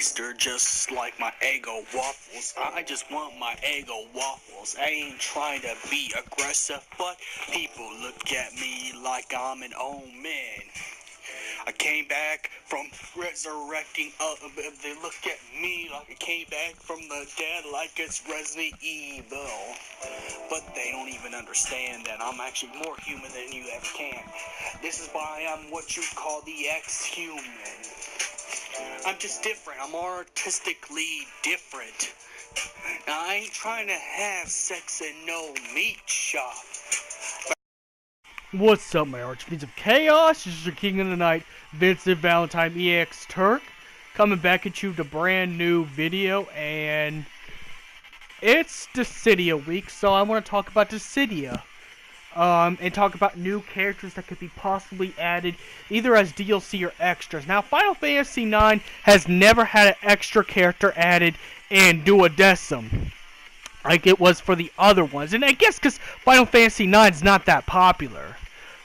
taster just like my Eggo waffles. I just want my Eggo waffles. I ain't trying to be aggressive, but people look at me like I'm an old man. I came back from resurrecting, they look at me like I came back from the dead like it's Resident Evil. But they don't even understand that I'm actually more human than you ever can. This is why I'm what you call the ex-human. I'm just different. I'm artistically different. Now, I ain't trying to have sex in no meat shop. What's up, my archfiends of chaos? This is your king of the night, Vincent Valentine EX Turk, coming back at you with a brand new video, and it's Dissida week, so I want to talk about Dissida, and talk about new characters that could be possibly added, either as DLC or extras. Now, Final Fantasy IX has never had an extra character added in Duodecim, like it was for the other ones, and I guess because Final Fantasy IX is not that popular.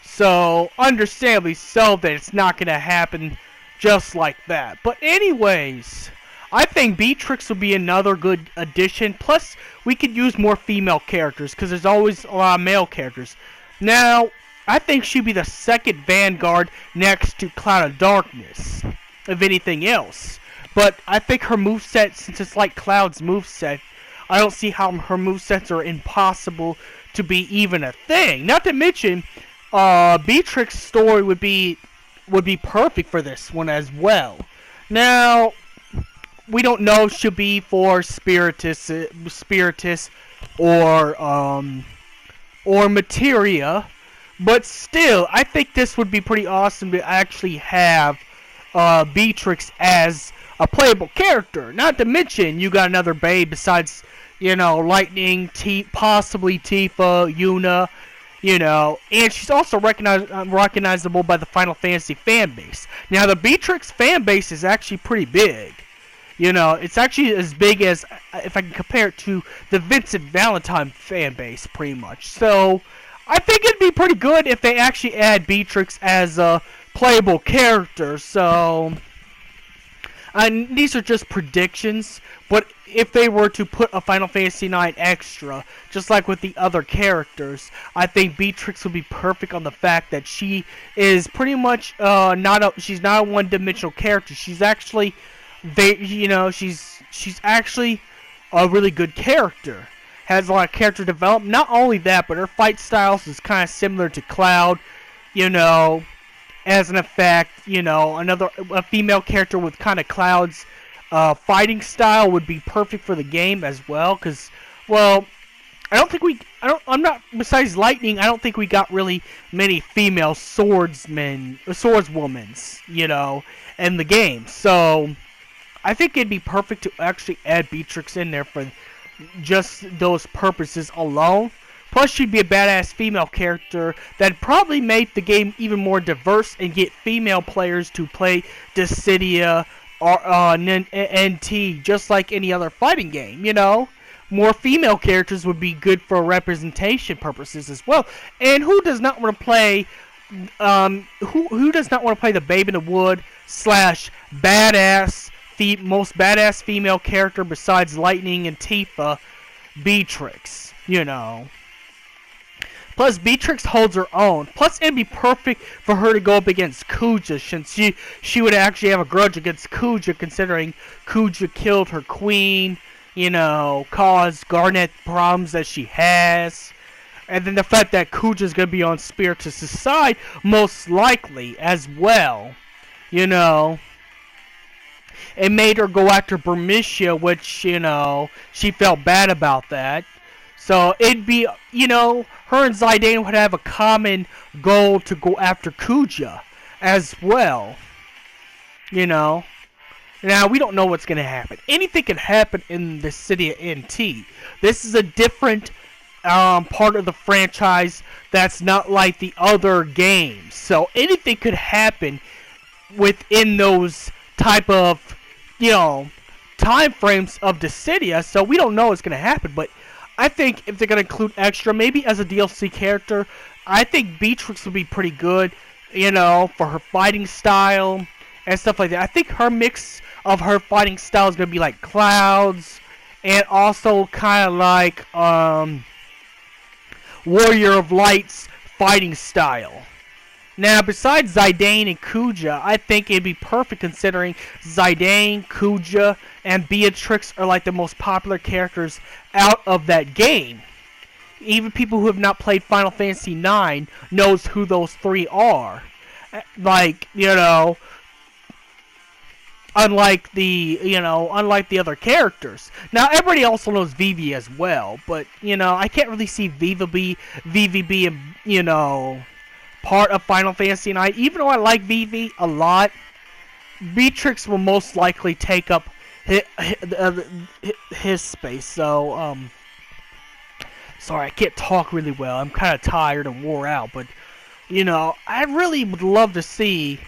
So, understandably so that it's not going to happen just like that. But anyways, I think Beatrix would be another good addition. Plus, we could use more female characters, because there's always a lot of male characters. Now, I think she'd be the second Vanguard next to Cloud of Darkness, if anything else. But I think her moveset, since it's like Cloud's moveset, I don't see how her movesets are impossible to be even a thing. Not to mention, Beatrix's story would be perfect for this one as well. Now, we don't know if she'll be for Spiritus or Materia, but still, I think this would be pretty awesome to actually have Beatrix as a playable character. Not to mention, you got another babe besides, you know, Lightning, possibly Tifa, Yuna, you know, and she's also recognizable by the Final Fantasy fan base. Now, the Beatrix fan base is actually pretty big. You know, it's actually as big as, if I can compare it to the Vincent Valentine fan base, pretty much. So, I think it'd be pretty good if they actually add Beatrix as a playable character. So, and these are just predictions, but if they were to put a Final Fantasy IX extra, just like with the other characters, I think Beatrix would be perfect on the fact that she is pretty much she's not a one-dimensional character. She's actually, she's actually a really good character. Has a lot of character development. Not only that, but her fight styles is kind of similar to Cloud, you know. As an effect, you know, a female character with kind of Cloud's fighting style would be perfect for the game as well. Because, well, besides Lightning, I don't think we got really many female swordswomen, you know, in the game. So, I think it'd be perfect to actually add Beatrix in there for just those purposes alone. Plus, she'd be a badass female character that'd probably make the game even more diverse and get female players to play Dissida NT just like any other fighting game, you know? More female characters would be good for representation purposes as well. And who does not want to play, who does not want to play the Babe in the Wood / badass, most badass female character besides Lightning and Tifa, Beatrix, you know? Plus, Beatrix holds her own. Plus, it'd be perfect for her to go up against Kuja, since she would actually have a grudge against Kuja, considering Kuja killed her queen, you know, caused Garnet problems that she has. And then the fact that Kuja's going to be on Spiritus' side, most likely, as well. You know, it made her go after Burmitia, which, you know, she felt bad about that. So, it'd be, you know, her and Zidane would have a common goal to go after Kuja as well. You know. Now, we don't know what's going to happen. Anything can happen in the Dissida NT. This is a different part of the franchise that's not like the other games. So, anything could happen within those type of, you know, time frames of Dissida. So, we don't know what's going to happen, but I think if they're going to include extra, maybe as a DLC character, I think Beatrix would be pretty good, you know, for her fighting style and stuff like that. I think her mix of her fighting style is going to be like Cloud's, and also kind of like Warrior of Light's fighting style. Now, besides Zidane and Kuja, I think it'd be perfect considering Zidane, Kuja, and Beatrix are like the most popular characters out of that game. Even people who have not played Final Fantasy IX knows who those three are. Like, you know, unlike the other characters. Now, everybody also knows Vivi as well, but, you know, I can't really see Vivi being, you know, part of Final Fantasy IX. Even though I like Vivi a lot, Beatrix will most likely take up his space. So, sorry, I can't talk really well. I'm kind of tired and wore out, but, you know, I really would love to see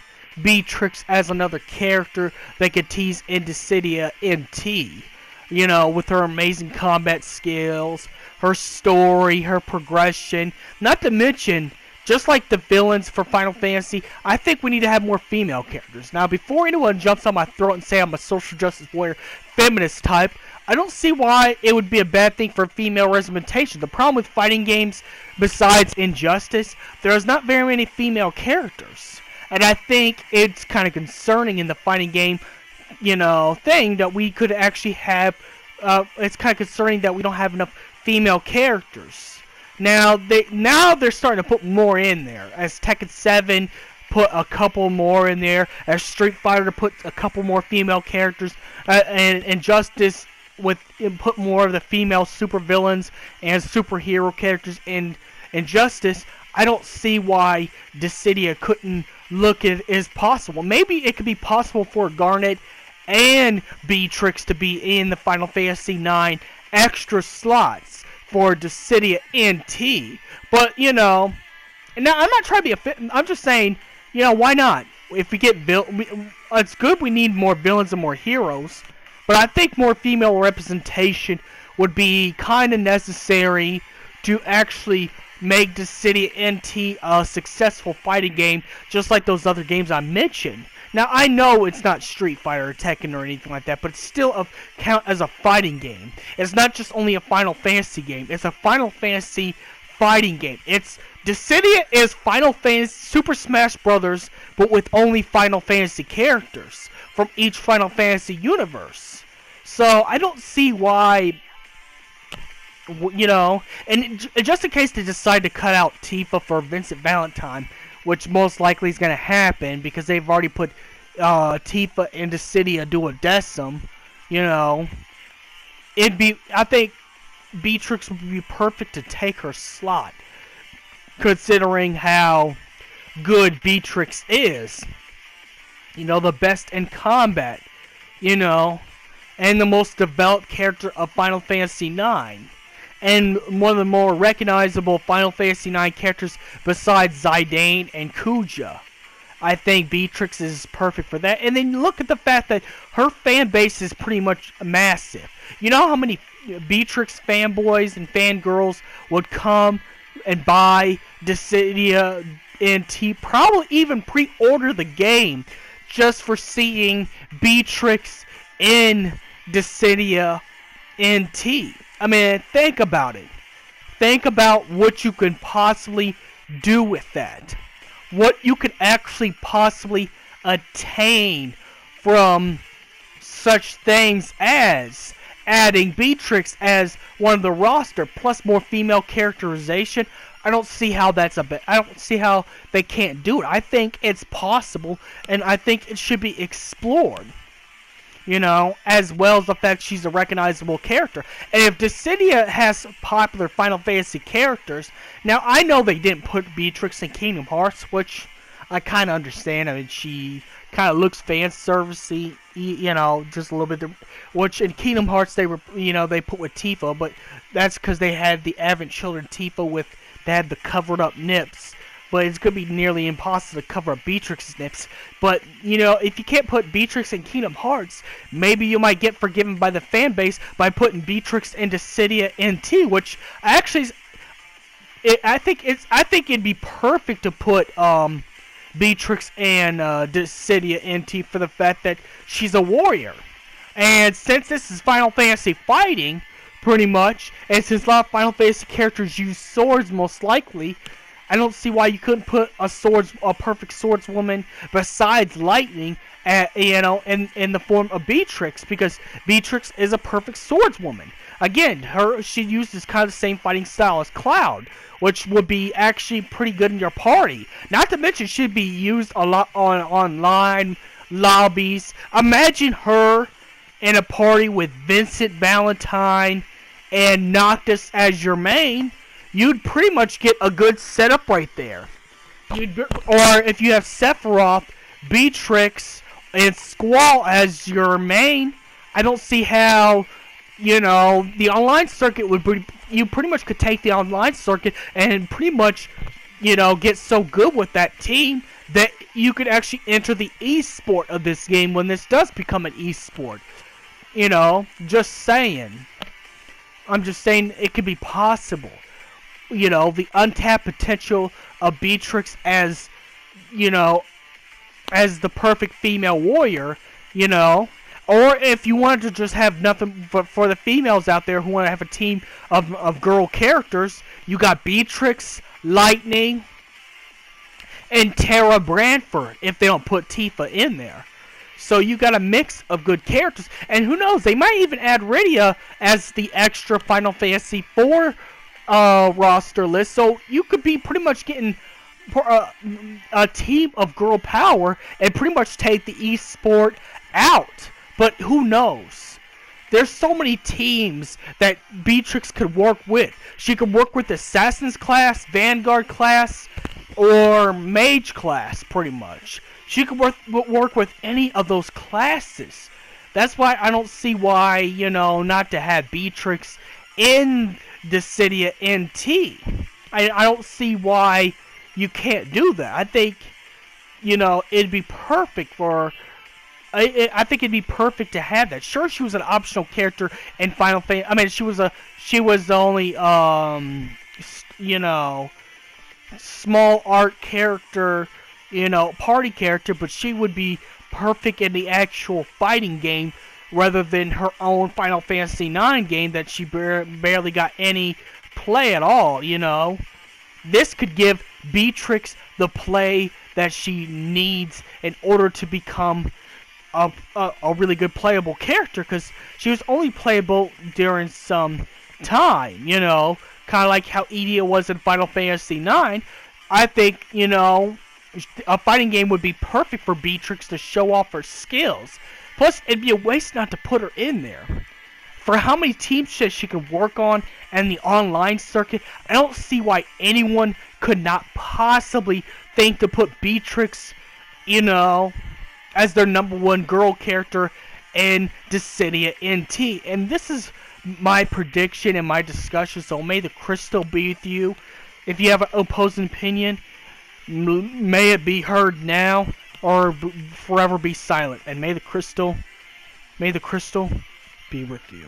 Beatrix as another character that could tease in Dissida NT. You know, with her amazing combat skills, her story, her progression. Not to mention, just like the villains for Final Fantasy, I think we need to have more female characters. Now, before anyone jumps on my throat and say I'm a social justice warrior feminist type, I don't see why it would be a bad thing for female representation. The problem with fighting games, besides Injustice, there's not very many female characters. And I think it's kind of concerning in the fighting game, you know, thing that we could actually have, it's kind of concerning that we don't have enough female characters. Now they're starting to put more in there. As Tekken 7 put a couple more in there, as Street Fighter put a couple more female characters, and Injustice put more of the female supervillains and superhero characters in Injustice. I don't see why Dissidia couldn't look at it as possible. Maybe it could be possible for Garnet and Beatrix to be in the Final Fantasy IX extra slots for Dissida NT. But, you know, now I'm not trying to be a fit. I'm just saying, you know, why not? If we get it's good we need more villains and more heroes. But I think more female representation would be kind of necessary to actually make Dissida NT a successful fighting game, just like those other games I mentioned. Now, I know it's not Street Fighter or Tekken or anything like that, but it's still count as a fighting game. It's not just only a Final Fantasy game. It's a Final Fantasy fighting game. Dissidia is Final Fantasy Super Smash Brothers, but with only Final Fantasy characters from each Final Fantasy universe. So I don't see why, you know, and just in case they decide to cut out Tifa for Vincent Valentine, which most likely is going to happen because they've already put Tifa and Dissidia Duodecim, you know, I think Beatrix would be perfect to take her slot, considering how good Beatrix is. You know, the best in combat, you know, and the most developed character of Final Fantasy IX. And one of the more recognizable Final Fantasy IX characters besides Zidane and Kuja. I think Beatrix is perfect for that. And then look at the fact that her fan base is pretty much massive. You know how many Beatrix fanboys and fangirls would come and buy Dissidia NT, probably even pre-order the game just for seeing Beatrix in Dissidia NT. I mean, think about it. Think about what you can possibly do with that. What you could actually possibly attain from such things as adding Beatrix as one of the roster, plus more female characterization. I don't see how that's I don't see how they can't do it. I think it's possible, and I think it should be explored. You know, as well as the fact she's a recognizable character. And if Dissidia has popular Final Fantasy characters, now I know they didn't put Beatrix in Kingdom Hearts, which I kind of understand. I mean, she kind of looks fan servicey, you know, just a little bit. Which in Kingdom Hearts they were, you know, they put with Tifa, but that's because they had the Advent Children Tifa they had the covered up nips. But it's going to be nearly impossible to cover up Beatrix's nips. But, you know, if you can't put Beatrix in Kingdom Hearts, maybe you might get forgiven by the fan base by putting Beatrix into Dissidia NT, which actually I think it'd be perfect to put Beatrix and Dissida NT for the fact that she's a warrior. And since this is Final Fantasy fighting, pretty much, and since a lot of Final Fantasy characters use swords most likely, I don't see why you couldn't put a perfect swordswoman besides lightning, in the form of Beatrix, because Beatrix is a perfect swordswoman. Again, she uses kind of the same fighting style as Cloud, which would be actually pretty good in your party. Not to mention, she'd be used a lot on online lobbies. Imagine her in a party with Vincent Valentine and Noctis as your main. You'd pretty much get a good setup right there. Or if you have Sephiroth, Beatrix, and Squall as your main, I don't see how, the online circuit would be, you pretty much could take the online circuit and pretty much, get so good with that team that you could actually enter the esport of this game when this does become an esport. Just saying. I'm just saying it could be possible. The untapped potential of Beatrix as, as the perfect female warrior, or if you wanted to just have nothing but for the females out there who want to have a team of girl characters, you got Beatrix, Lightning, and Tara Branford if they don't put Tifa in there. So you got a mix of good characters, and who knows, they might even add Rydia as the extra Final Fantasy IV roster list, so you could be pretty much getting a team of girl power and pretty much take the esport out. But who knows? There's so many teams that Beatrix could work with. She could work with Assassin's class, Vanguard class, or Mage class, pretty much. She could work with any of those classes. That's why I don't see why, not to have Beatrix in Dissida NT. I don't see why you can't do that. I think, it'd be perfect for... I think it'd be perfect to have that. Sure, she was an optional character in Final Fantasy. I mean, she was the only, small art character, party character, but she would be perfect in the actual fighting game rather than her own Final Fantasy IX game that she barely got any play at all, This could give Beatrix the play that she needs in order to become a really good playable character, because she was only playable during some time, kind of like how Edea was in Final Fantasy IX. I think, a fighting game would be perfect for Beatrix to show off her skills. Plus, it'd be a waste not to put her in there. For how many teams she could work on and the online circuit, I don't see why anyone could not possibly think to put Beatrix, as their #1 girl character in Dissida NT. And this is my prediction and my discussion, so may the crystal be with you. If you have an opposing opinion, may it be heard now or forever be silent. And may the crystal be with you.